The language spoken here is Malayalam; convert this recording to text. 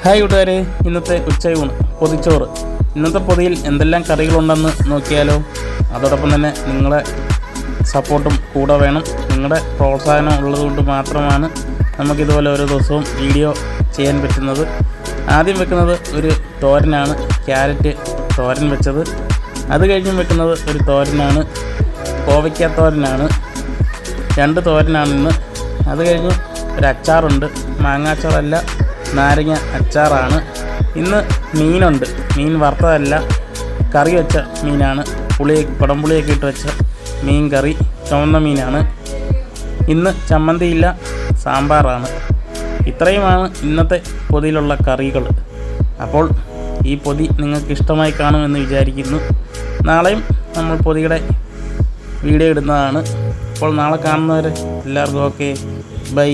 ഹായ് കൂട്ടുകാരെ, ഇന്നത്തെ ഉച്ചയൂണ് പൊതിച്ചോറ്. ഇന്നത്തെ പൊതിയിൽ എന്തെല്ലാം കറികളുണ്ടെന്ന് നോക്കിയാലോ. അതോടൊപ്പം തന്നെ നിങ്ങളുടെ സപ്പോർട്ടും കൂടെ വേണം. നിങ്ങളുടെ പ്രോത്സാഹനം ഉള്ളതുകൊണ്ട് മാത്രമാണ് നമുക്കിതുപോലെ ഓരോ ദിവസവും വീഡിയോ ചെയ്യാൻ പറ്റുന്നത്. ആദ്യം വെക്കുന്നത് ഒരു തോരനാണ്, ക്യാരറ്റ് തോരൻ വെച്ചത്. അത് കഴിഞ്ഞും വെക്കുന്നത് ഒരു തോരനാണ്, കോവയ്ക്ക തോരനാണ്. 2 തോരനാണ് ഇന്ന്. അത് കഴിഞ്ഞ് ഒരു അച്ചാറുണ്ട്, മാങ്ങാച്ചാറല്ല, നാരങ്ങ അച്ചാറാണ്. ഇന്ന് മീനുണ്ട്, മീൻ വറുത്തതല്ല, കറി വെച്ച മീനാണ്. കുടംപുളിയൊക്കെ ഇട്ട് വെച്ച മീൻ കറി, ചുവന്ന മീനാണ്. ഇന്ന് ചമ്മന്തിയില്ല, സാമ്പാറാണ്. ഇത്രയുമാണ് ഇന്നത്തെ പൊതിയിലുള്ള കറികൾ. അപ്പോൾ ഈ പൊതി നിങ്ങൾക്ക് ഇഷ്ടമായി കാണുമെന്ന് വിചാരിക്കുന്നു. നാളെയും നമ്മൾ പൊതിയുടെ വീഡിയോ ഇടുന്നതാണ്. അപ്പോൾ നാളെ കാണുന്നവരെ എല്ലാവർക്കും ഓക്കെ, ബൈ.